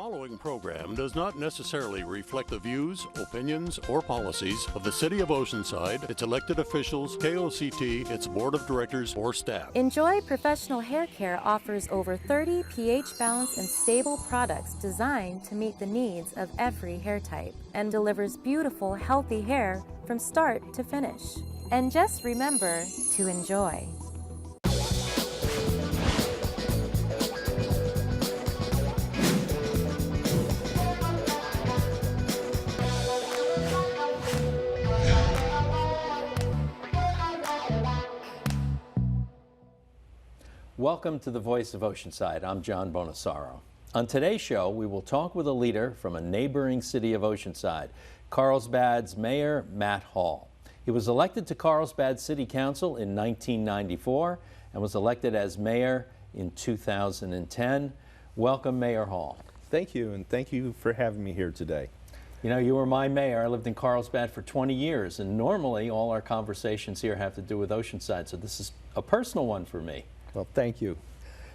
following program does not necessarily reflect the views, opinions, or policies of the City of Oceanside, its elected officials, KOCT, its board of directors, or staff. Enjoy Professional Hair Care offers over 30 pH-balanced and stable products designed to meet the needs of every hair type and delivers beautiful, healthy hair from start to finish. And just remember to enjoy. Welcome to the Voice of Oceanside. I'm John Bonasaro. On today's show, we will talk with a leader from a neighboring city of Oceanside, Carlsbad's Mayor Matt Hall. He was elected to Carlsbad City Council in 1994 and was elected as mayor in 2010. Welcome, Mayor Hall. Thank you, and thank you for having me here today. You know, you were my mayor. I lived in Carlsbad for 20 years, and normally all our conversations here have to do with Oceanside, so this is a personal one for me. Well, thank you.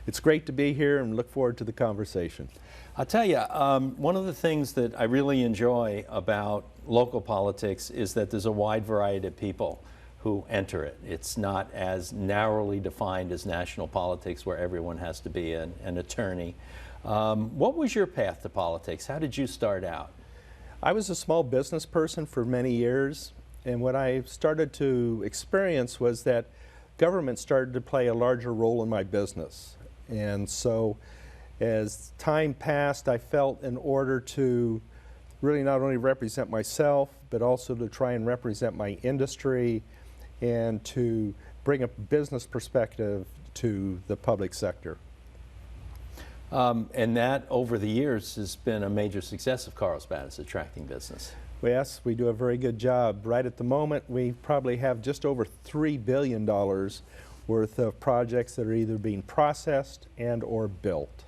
It's great to be here and look forward to the conversation. I'll tell you, one of the things that I really enjoy about local politics is that there's a wide variety of people who enter it. It's not as narrowly defined as national politics where everyone has to be an attorney. What was your path to politics? How did you start out? I was a small business person for many years, and what I started to experience was that government started to play a larger role in my business. And so as time passed, I felt in order to really not only represent myself, but also to try and represent my industry and to bring a business perspective to the public sector. And that, over the years, has been a major success of Carlsbad. It's attracting business. Yes, we do a very good job. Right at the moment, we probably have just over $3 billion worth of projects that are either being processed and or built.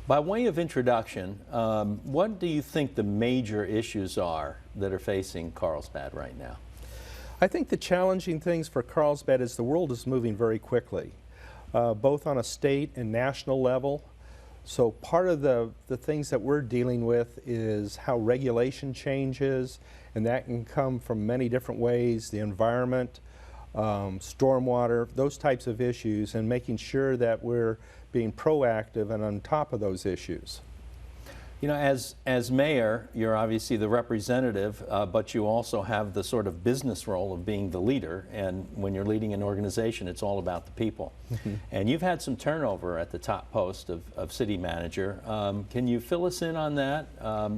By way of introduction, what do you think the major issues are that are facing Carlsbad right now? I think the challenging things for Carlsbad is the world is moving very quickly, both on a state and national level. So part of the things that we're dealing with is how regulation changes, and that can come from many different ways, the environment, stormwater, those types of issues, and making sure that we're being proactive and on top of those issues. You know, as mayor, you're obviously the representative, but you also have the sort of business role of being the leader, and when you're leading an organization, it's all about the people. Mm-hmm. And you've had some turnover at the top post of city manager. Can you fill us in on that,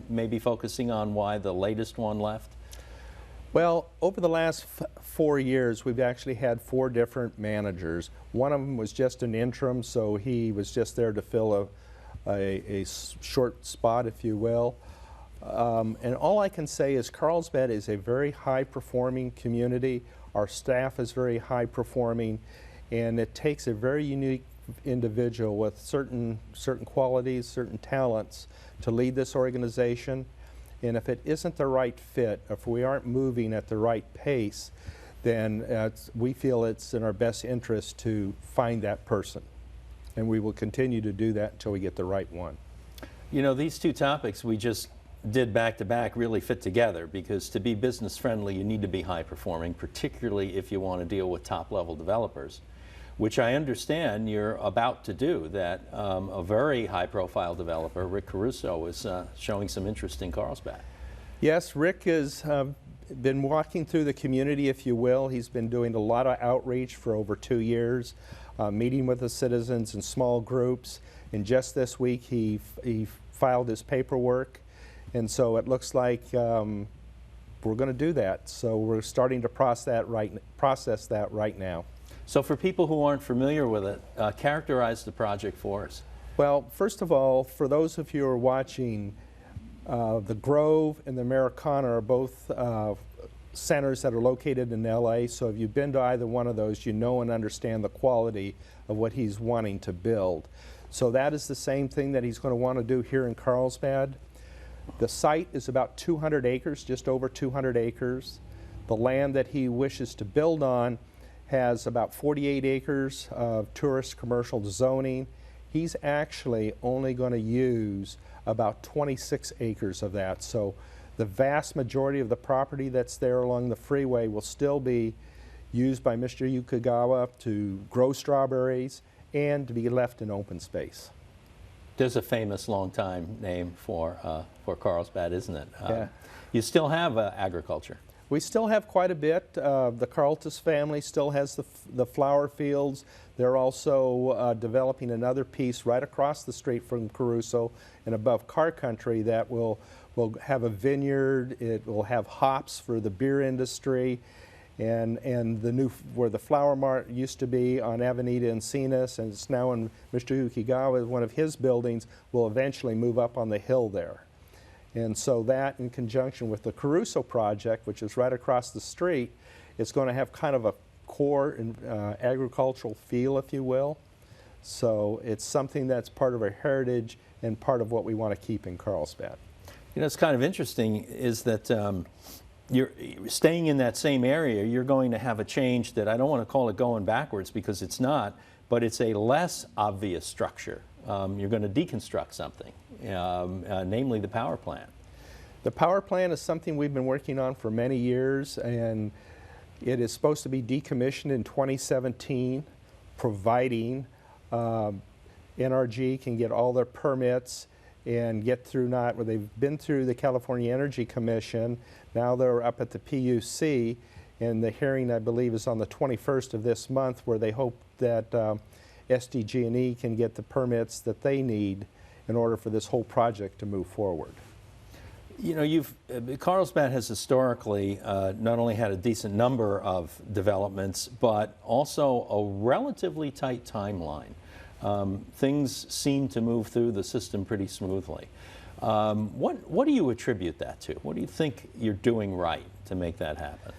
maybe focusing on why the latest one left? Well, over the last 4 years, we've actually had 4 different managers. One of them was just an interim, so he was just there to fill a short spot, if you will. And all I can say is Carlsbad is a very high-performing community. Our staff is very high-performing, and it takes a very unique individual with certain qualities, certain talents to lead this organization. And if it isn't the right fit, if we aren't moving at the right pace, then we feel it's in our best interest to find that person. And we will continue to do that until we get the right one. You know, these two topics we just did back to back really fit together, because to be business friendly, you need to be high performing, particularly if you want to deal with top level developers, which I understand you're about to do. That a very high profile developer, Rick Caruso, is showing some interest in Carlsbad. Yes, Rick has been walking through the community, if you will. He's been doing a lot of outreach for over 2 years. Meeting with the citizens in small groups, and just this week he filed his paperwork, and so it looks like we're going to do that. So we're starting to process that right now. So for people who aren't familiar with it, characterize the project for us. Well, first of all, for those of you who are watching, the Grove and the Americana are both centers that are located in LA, so if you've been to either one of those, you know and understand the quality of what he's wanting to build. So that is the same thing that he's going to want to do here in Carlsbad. The site is about 200 acres, just over 200 acres. The land that he wishes to build on has about 48 acres of tourist commercial zoning. He's actually only going to use about 26 acres of that. So the vast majority of the property that's there along the freeway will still be used by Mr. Yukigawa to grow strawberries and to be left in open space. There's a famous long-time name for Carlsbad, isn't it? Yeah. You still have agriculture. We still have quite a bit. The Carltis family still has the flower fields. They're also developing another piece right across the street from Caruso and above Car Country that will have a vineyard. It will have hops for the beer industry. And the new, where the Flower Mart used to be on Avenida Encinas, and it's now in Mr. Yukigawa, one of his buildings, will eventually move up on the hill there. And so that, in conjunction with the Caruso project, which is right across the street, it's going to have kind of a core agricultural feel, if you will. So it's something that's part of our heritage and part of what we want to keep in Carlsbad. You know, it's kind of interesting is that you're staying in that same area, you're going to have a change that I don't want to call it going backwards because it's not, but it's a less obvious structure. You're going to deconstruct something, namely the power plant. The power plant is something we've been working on for many years, and it is supposed to be decommissioned in 2017, providing NRG can get all their permits and get through where they've been through the California Energy Commission. Now they're up at the PUC, and the hearing, I believe, is on the 21st of this month, where they hope that SDG&E can get the permits that they need in order for this whole project to move forward. You know, Carlsbad has historically not only had a decent number of developments, but also a relatively tight timeline. Things seem to move through the system pretty smoothly. What do you attribute that to? What do you think you're doing right to make that happen?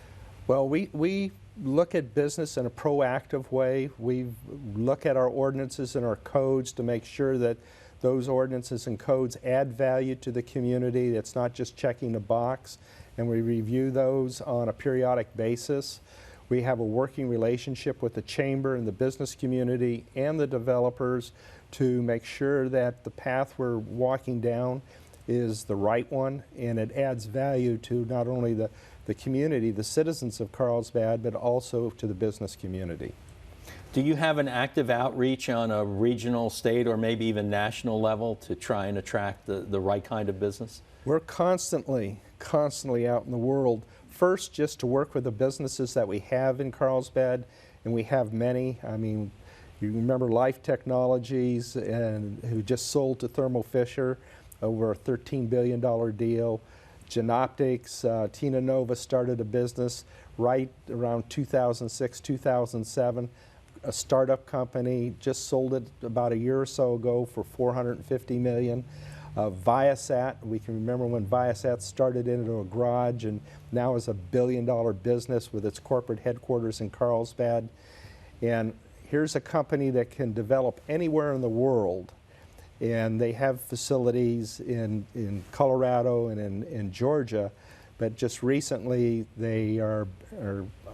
Well, we look at business in a proactive way. We look at our ordinances and our codes to make sure that those ordinances and codes add value to the community. It's not just checking a box, and we review those on a periodic basis. We have a working relationship with the chamber and the business community and the developers to make sure that the path we're walking down is the right one, and it adds value to not only the community, the citizens of Carlsbad, but also to the business community. Do you have an active outreach on a regional, state, or maybe even national level to try and attract the right kind of business? We're constantly out in the world. First, just to work with the businesses that we have in Carlsbad, and we have many. I mean, you remember Life Technologies, and who just sold to Thermo Fisher over a $13 billion deal. Genoptics, Tina Nova started a business right around 2006, 2007. A startup company, just sold it about a year or so ago for $450 million. Viasat, we can remember when Viasat started into a garage and now is a billion-dollar business with its corporate headquarters in Carlsbad. And here's a company that can develop anywhere in the world, and they have facilities in Colorado and in Georgia, but just recently they are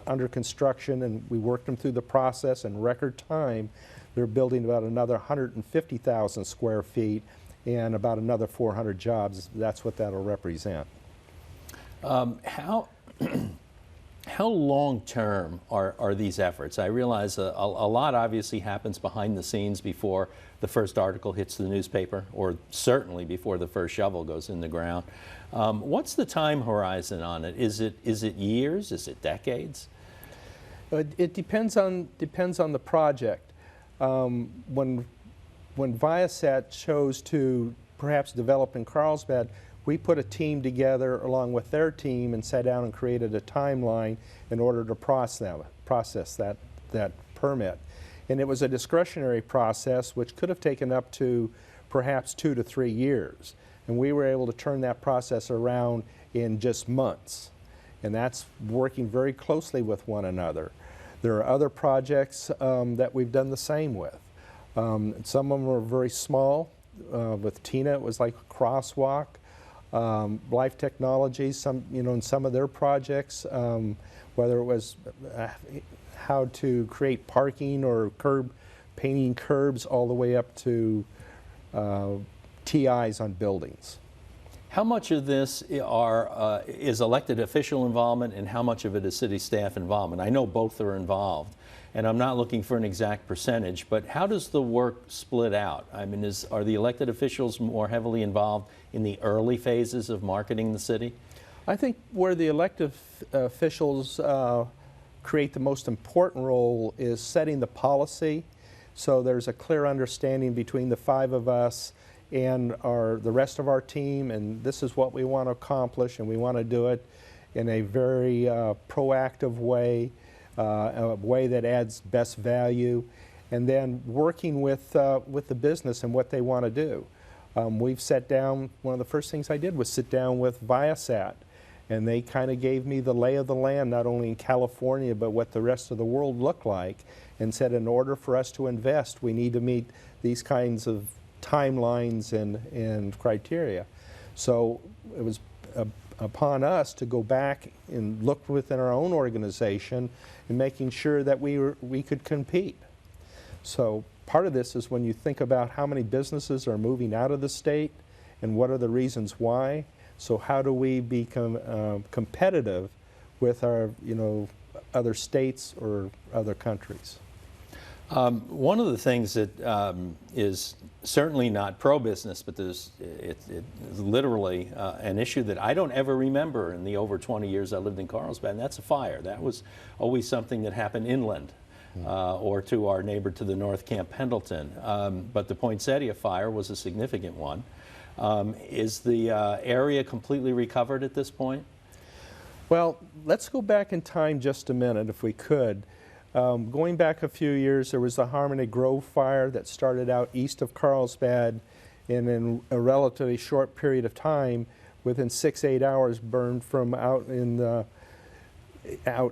under construction, and we worked them through the process in record time. They're building about another 150,000 square feet and about another 400 jobs. That's what that'll represent. How long-term are these efforts? I realize a lot obviously happens behind the scenes before the first article hits the newspaper, or certainly before the first shovel goes in the ground. What's the time horizon on it? Is it years? Is it decades? It depends on the project. When Viasat chose to perhaps develop in Carlsbad, we put a team together along with their team and sat down and created a timeline in order to process that permit. And it was a discretionary process which could have taken up to perhaps 2 to 3 years. And we were able to turn that process around in just months. And that's working very closely with one another. There are other projects that we've done the same with. Some of them are very small. With Tina, it was like a crosswalk. Life Technologies, in some of their projects, whether it was how to create parking or painting curbs all the way up to TIs on buildings. How much of this is elected official involvement and how much of it is city staff involvement? I know both are involved, and I'm not looking for an exact percentage, but how does the work split out? I mean, are the elected officials more heavily involved in the early phases of marketing the city? I think where the elected officials create the most important role is setting the policy, so there's a clear understanding between the 5 of us and the rest of our team, and this is what we want to accomplish, and we want to do it in a very proactive way, a way that adds best value, and then working with the business and what they want to do. We've sat down, one of the first things I did was sit down with Viasat, and they kind of gave me the lay of the land, not only in California, but what the rest of the world looked like, and said in order for us to invest, we need to meet these kinds of timelines and criteria. So it was upon us to go back and look within our own organization and making sure that we could compete. So part of this is when you think about how many businesses are moving out of the state and what are the reasons why. So how do we become competitive with our other states or other countries? One of the things that is certainly not pro-business, but it is literally an issue that I don't ever remember in the over 20 years I lived in Carlsbad, and that's a fire. That was always something that happened inland or to our neighbor to the north, Camp Pendleton. But the Poinsettia fire was a significant one. Is the area completely recovered at this point? Well, let's go back in time just a minute if we could. Going back a few years, there was the Harmony Grove fire that started out east of Carlsbad, and in a relatively short period of time, within 6-8 hours, burned from out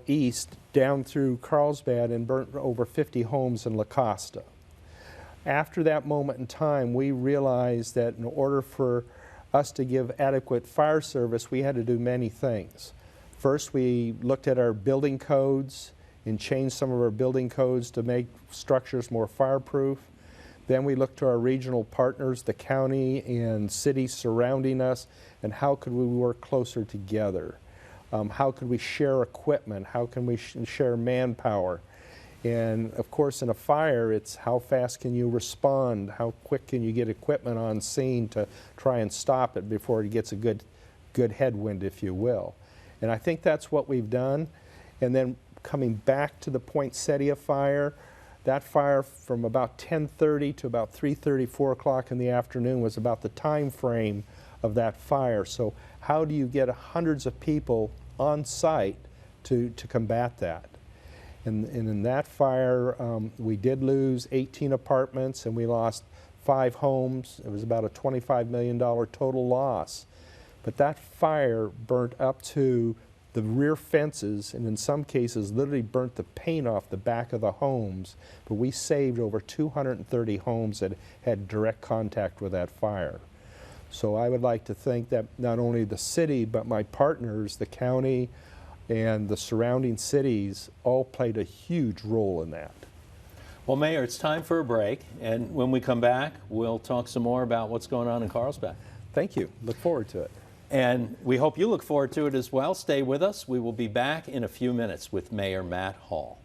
east down through Carlsbad and burnt over 50 homes in La Costa. After that moment in time, we realized that in order for us to give adequate fire service, we had to do many things. First, we looked at our building codes and changed some of our building codes to make structures more fireproof. Then we looked to our regional partners, the county and cities surrounding us, and how could we work closer together? How could we share equipment? How can we share manpower? And of course, in a fire, it's how fast can you respond? How quick can you get equipment on scene to try and stop it before it gets a good headwind, if you will. And I think that's what we've done. And then coming back to the Poinsettia fire, that fire from about 10:30 to about 3:30, 4 o'clock in the afternoon was about the time frame of that fire. So how do you get hundreds of people on site to combat that? And in that fire, we did lose 18 apartments and we lost 5 homes. It was about a $25 million total loss. But that fire burnt up to the rear fences, and in some cases literally burnt the paint off the back of the homes, but we saved over 230 homes that had direct contact with that fire. So I would like to think that not only the city, but my partners, the county and the surrounding cities, all played a huge role in that. Well, Mayor, it's time for a break, and when we come back, we'll talk some more about what's going on in Carlsbad. Thank you. Look forward to it. And we hope you look forward to it as well. Stay with us. We will be back in a few minutes with Mayor Matt Hall.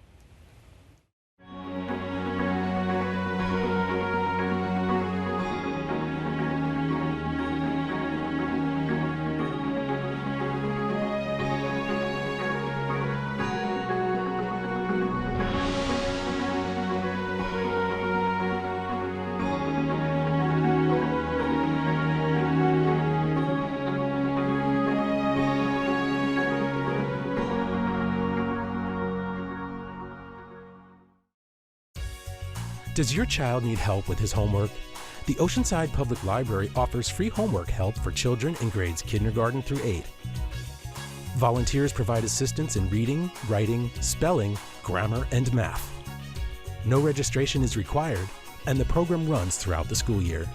Does your child need help with his homework? The Oceanside Public Library offers free homework help for children in grades kindergarten through 8. Volunteers provide assistance in reading, writing, spelling, grammar, and math. No registration is required, and the program runs throughout the school year.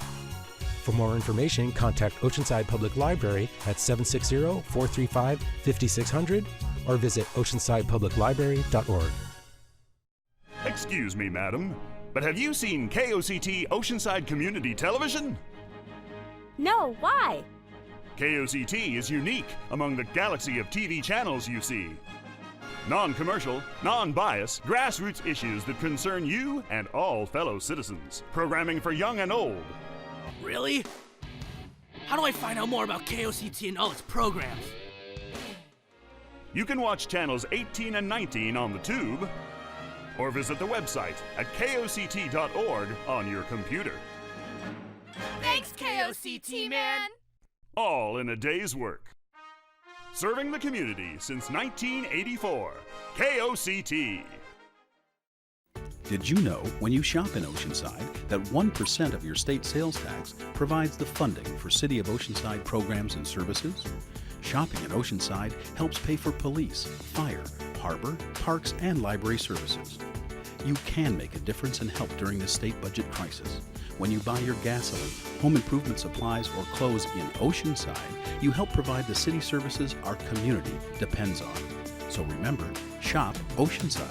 For more information, contact Oceanside Public Library at 760-435-5600 or visit oceansidepubliclibrary.org. Excuse me, madam. But have you seen KOCT Oceanside Community Television? No, why? KOCT is unique among the galaxy of TV channels you see. Non-commercial, non-biased, grassroots issues that concern you and all fellow citizens. Programming for young and old. Really? How do I find out more about KOCT and all its programs? You can watch channels 18 and 19 on the tube, or visit the website at koct.org on your computer. Thanks, KOCT, man! All in a day's work. Serving the community since 1984. KOCT. Did you know when you shop in Oceanside that 1% of your state sales tax provides the funding for City of Oceanside programs and services? Shopping in Oceanside helps pay for police, fire, harbor, parks, and library services. You can make a difference and help during the state budget crisis. When you buy your gasoline, home improvement supplies, or clothes in Oceanside, you help provide the city services our community depends on. So remember, shop Oceanside.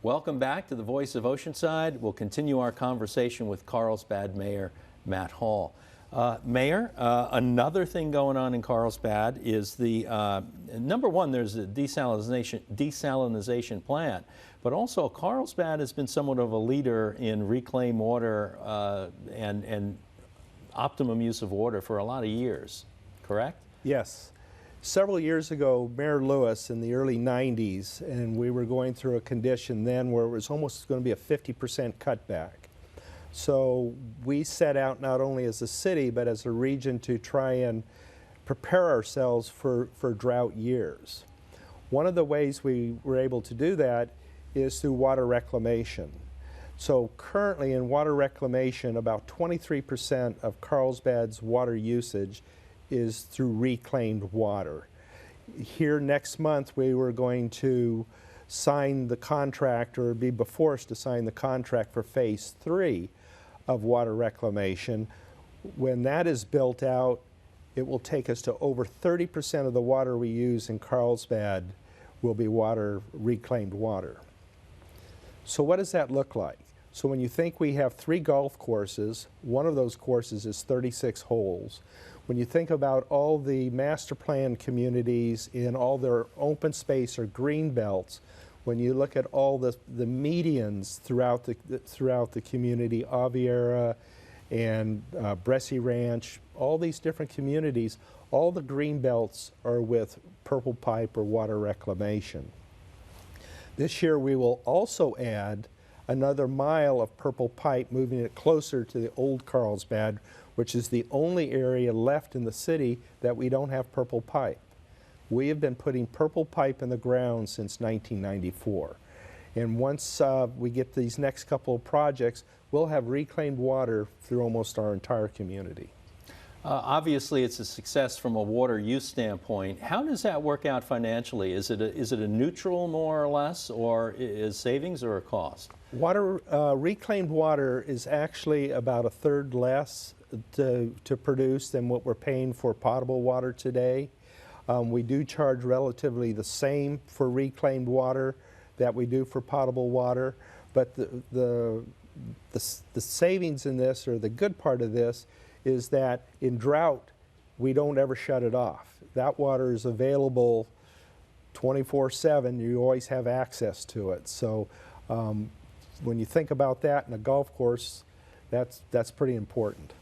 Welcome back to the Voice of Oceanside. We'll continue our conversation with Carlsbad Mayor Matt Hall. Mayor, another thing going on in Carlsbad is the, number one, there's a desalinization plant, but also Carlsbad has been somewhat of a leader in reclaimed water and optimum use of water for a lot of years, correct? Yes. Several years ago, Mayor Lewis in the early 90s, and we were going through a condition then where it was almost going to be a 50% cutback. So we set out not only as a city, but as a region to try and prepare ourselves for drought years. One of the ways we were able to do that is through water reclamation. So currently in water reclamation, about 23% of Carlsbad's water usage is through reclaimed water. Here next month we were going to sign the contract, or be before us to sign the contract for phase 3 of water reclamation. When that is built out, it will take us to over 30% of the water we use in Carlsbad will be reclaimed water. So what does that look like? So when you think we have 3 golf courses, one of those courses is 36 holes. When you think about all the master plan communities in all their open space or green belts, when you look at all the medians throughout the community, Aviera and Bressie Ranch, all these different communities, all the green belts are with purple pipe or water reclamation. This year we will also add another mile of purple pipe, moving it closer to the old Carlsbad, which is the only area left in the city that we don't have purple pipe. We have been putting purple pipe in the ground since 1994. And once we get these next couple of projects, we'll have reclaimed water through almost our entire community. Obviously, it's a success from a water use standpoint. How does that work out financially? Is it a neutral, more or less, or is savings or a cost? Reclaimed water is actually about 1/3 less to produce than what we're paying for potable water today. We do charge relatively the same for reclaimed water that we do for potable water, but the savings in this, or the good part of this, is that in drought we don't ever shut it off. That water is available 24/7. You always have access to it. So when you think about that in a golf course, that's pretty important.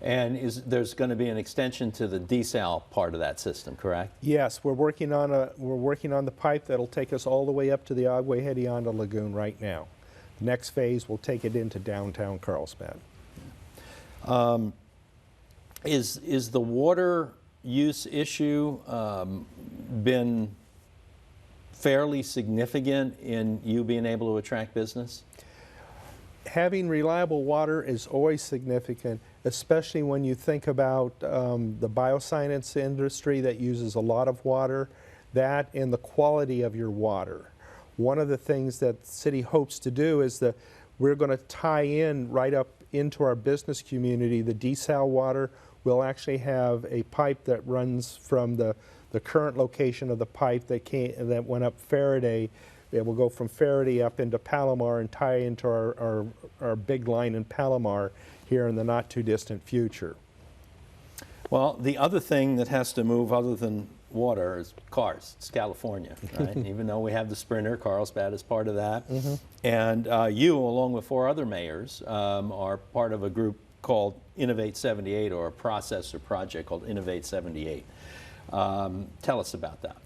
And there's going to be an extension to the desal part of that system, correct? Yes, we're working on the pipe that'll take us all the way up to the Agua Hedionda Lagoon right now. The next phase will take it into downtown Carlsbad. Is the water use issue been fairly significant in you being able to attract business? Having reliable water is always significant, especially when you think about the bioscience industry that uses a lot of water, that and the quality of your water. One of the things that the city hopes to do is that we're going to tie in right up into our business community. The desal water will actually have a pipe that runs from the the current location of the pipe that went up Faraday. It will go from Faraday up into Palomar and tie into our big line in Palomar here in the not too distant future. Well, the other thing that has to move other than water is cars. It's California, right? Even though we have the Sprinter, Carlsbad is part of that. And you, along with 4 other mayors, are part of a group called Innovate 78, or a process or project called Innovate 78. Tell us about that.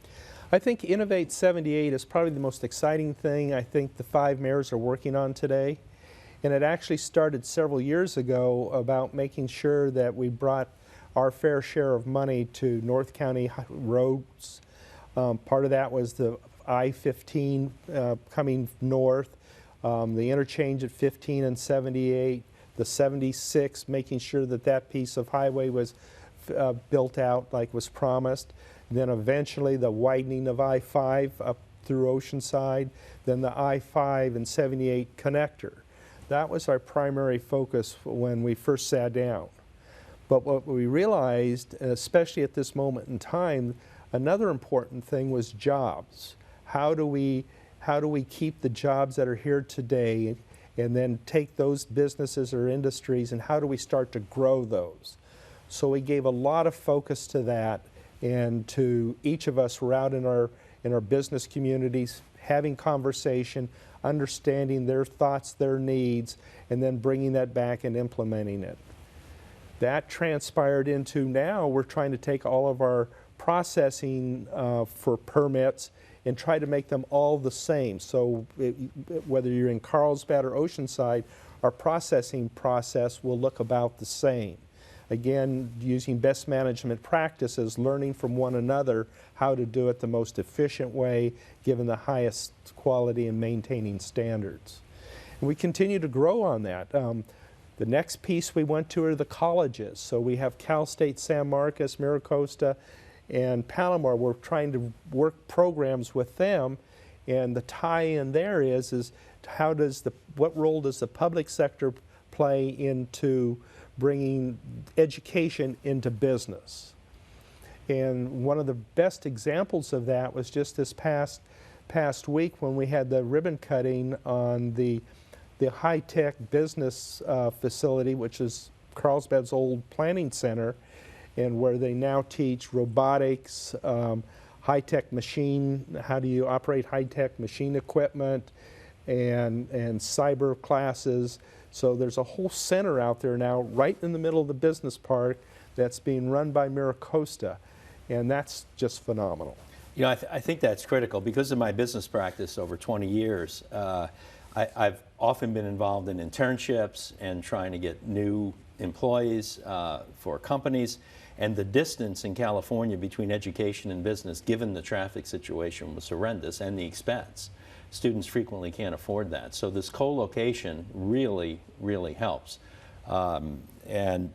I think Innovate 78 is probably the most exciting thing I think the 5 mayors are working on today. And it actually started several years ago about making sure that we brought our fair share of money to North County roads. Part of that was the I-15 coming north, the interchange at 15 and 78, the 76, making sure that that piece of highway was built out like was promised. Then eventually the widening of I-5 up through Oceanside, then the I-5 and 78 connector. That was our primary focus when we first sat down. But what we realized, especially at this moment in time, another important thing was jobs. How do we keep the jobs that are here today and then take those businesses or industries, and how do we start to grow those? So we gave a lot of focus to that, and to each of us were out in our business communities having conversation, understanding their thoughts, their needs, and then bringing that back and implementing it. That transpired into now we're trying to take all of our processing for permits and try to make them all the same. So whether you're in Carlsbad or Oceanside, our processing process will look about the same. Again, using best management practices, learning from one another how to do it the most efficient way, given the highest quality and maintaining standards. And we continue to grow on that. The next piece we went to are the colleges. So we have Cal State San Marcos, Miracosta, and Palomar. We're trying to work programs with them, and the tie-in there is what role does the public sector play into bringing education into business? And one of the best examples of that was just this past week when we had the ribbon cutting on the high-tech business facility, which is Carlsbad's old planning center, and where they now teach robotics, high-tech machine, how do you operate high-tech machine equipment, and cyber classes. So there's a whole center out there now right in the middle of the business park that's being run by Miracosta, and that's just phenomenal. You know, I think that's critical. Because of my business practice over 20 years, I've often been involved in internships and trying to get new employees for companies. And the distance in California between education and business, given the traffic situation, was horrendous, and the expense. Students frequently can't afford that. So this co-location really, really helps. And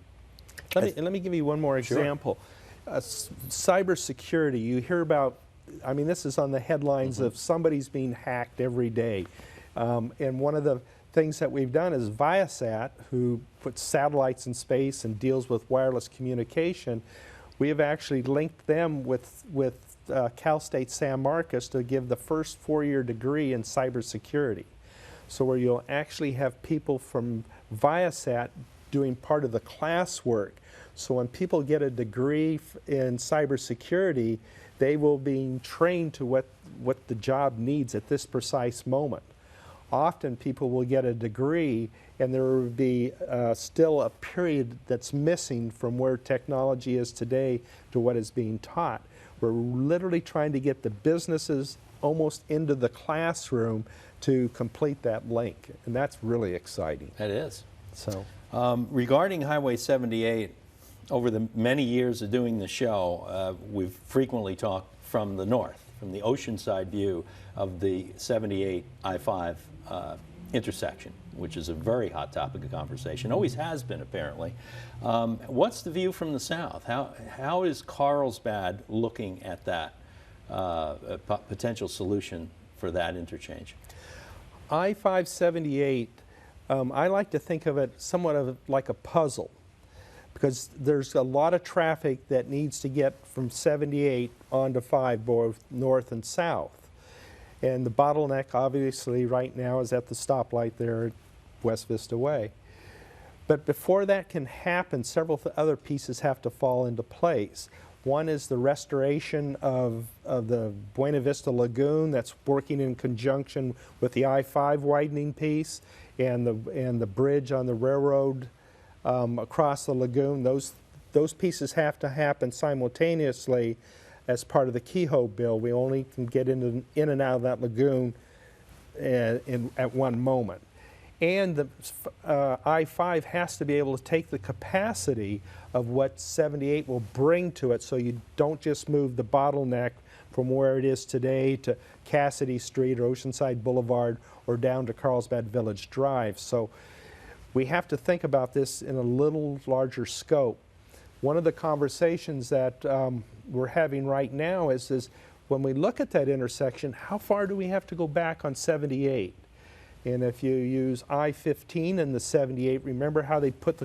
let me give you one more example. Sure. Cybersecurity, you hear about, I mean, this is on the headlines of somebody's being hacked every day. And one of the things that we've done is Viasat, who puts satellites in space and deals with wireless communication, we have actually linked them with Cal State San Marcos to give the first 4-year degree in cybersecurity. So where you'll actually have people from Viasat doing part of the classwork. So when people get a degree in cybersecurity, they will be trained to what the job needs at this precise moment. Often people will get a degree and there will be still a period that's missing from where technology is today to what is being taught. We're literally trying to get the businesses almost into the classroom to complete that link, and that's really exciting. That is. So, regarding Highway 78, over the many years of doing the show, we've frequently talked from the north, from the Oceanside view of the 78 I-5 intersection, which is a very hot topic of conversation, always has been apparently. What's the view from the south? How is Carlsbad looking at that potential solution for that interchange? I-578, I like to think of it somewhat of like a puzzle. because there's a lot of traffic that needs to get from 78 onto 5, both north and south. And the bottleneck obviously right now is at the stoplight there at West Vista Way. But before that can happen, several other pieces have to fall into place. One is the restoration of the Buena Vista Lagoon that's working in conjunction with the I-5 widening piece and the bridge on the railroad across the lagoon. Those pieces have to happen simultaneously as part of the Kehoe bill. We only can get in and out of that lagoon at one moment. And the I-5 has to be able to take the capacity of what 78 will bring to it, so you don't just move the bottleneck from where it is today to Cassidy Street or Oceanside Boulevard or down to Carlsbad Village Drive. So we have to think about this in a little larger scope. One of the conversations that we're having right now is when we look at that intersection, how far do we have to go back on 78? And if you use I-15 and the 78, remember how they put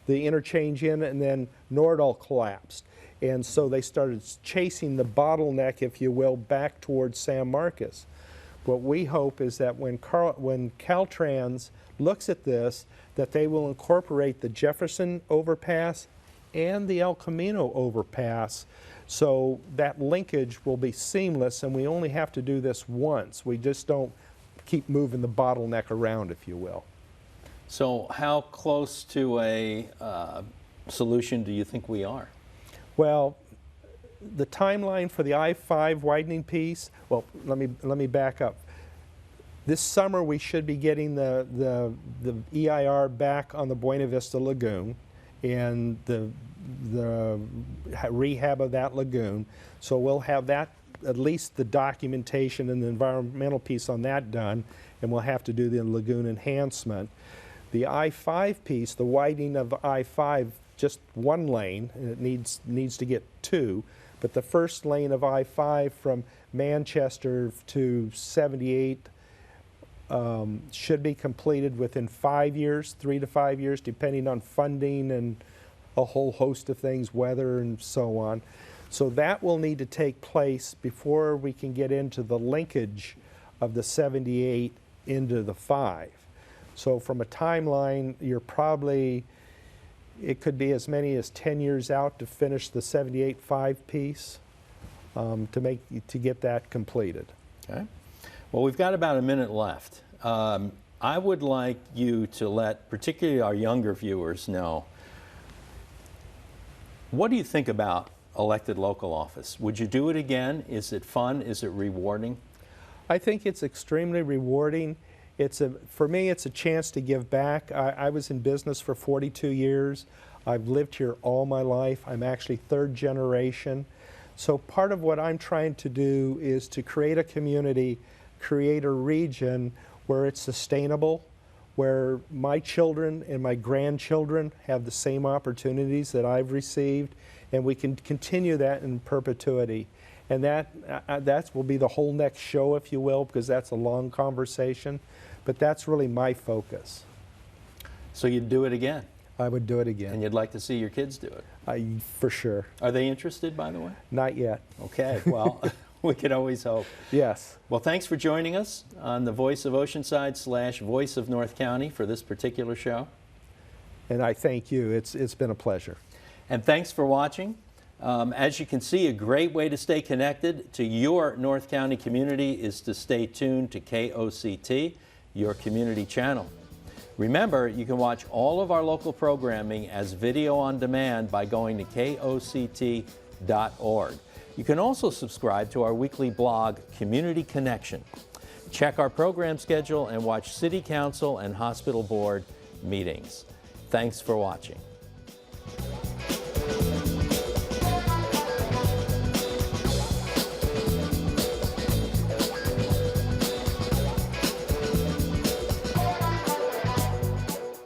the interchange in and then Nordall collapsed. And so they started chasing the bottleneck, if you will, back towards San Marcos. What we hope is that when Caltrans looks at this, that they will incorporate the Jefferson overpass and the El Camino overpass, so that linkage will be seamless, and we only have to do this once. We just don't keep moving the bottleneck around, if you will. So how close to a solution do you think we are? Well, the timeline for the I-5 widening piece, well, let me back up. This summer we should be getting the EIR back on the Buena Vista Lagoon and the rehab of that lagoon. So we'll have that, at least the documentation and the environmental piece on that done, and we'll have to do the lagoon enhancement. The I-5 piece, the widening of I-5, just one lane, and it needs to get two, but the first lane of I-5 from Manchester to 78 should be completed within 5 years, 3 to 5 years, depending on funding and a whole host of things, weather and so on. So that will need to take place before we can get into the linkage of the 78 into the 5. So from a timeline, it could be as many as 10 years out to finish the 78-5 piece to get that completed. Okay. Well, we've got about a minute left. I would like you to let particularly our younger viewers know, what do you think about elected local office? Would you do it again? Is it fun? Is it rewarding? I think it's extremely rewarding. For me, it's a chance to give back. I was in business for 42 years. I've lived here all my life. I'm actually third generation. So part of what I'm trying to do is to create a community, create a region where it's sustainable, where my children and my grandchildren have the same opportunities that I've received, and we can continue that in perpetuity. And that will be the whole next show, if you will, because that's a long conversation. But that's really my focus. So you'd do it again? I would do it again. And you'd like to see your kids do it? For sure. Are they interested, by the way? Not yet. Okay, well, we can always hope. Yes. Well, thanks for joining us on the Voice of Oceanside / Voice of North County for this particular show. And I thank you. It's been a pleasure. And thanks for watching. As you can see, a great way to stay connected to your North County community is to stay tuned to KOCT, your community channel. Remember, you can watch all of our local programming as video on demand by going to KOCT.org. You can also subscribe to our weekly blog, Community Connection. Check our program schedule and watch City Council and Hospital Board meetings. Thanks for watching.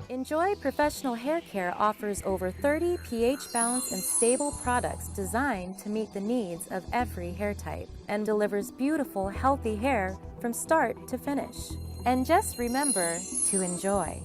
Enjoy Professional Hair Care offers over 30 pH balanced and stable products designed to meet the needs of every hair type and delivers beautiful, healthy hair from start to finish. And just remember to enjoy.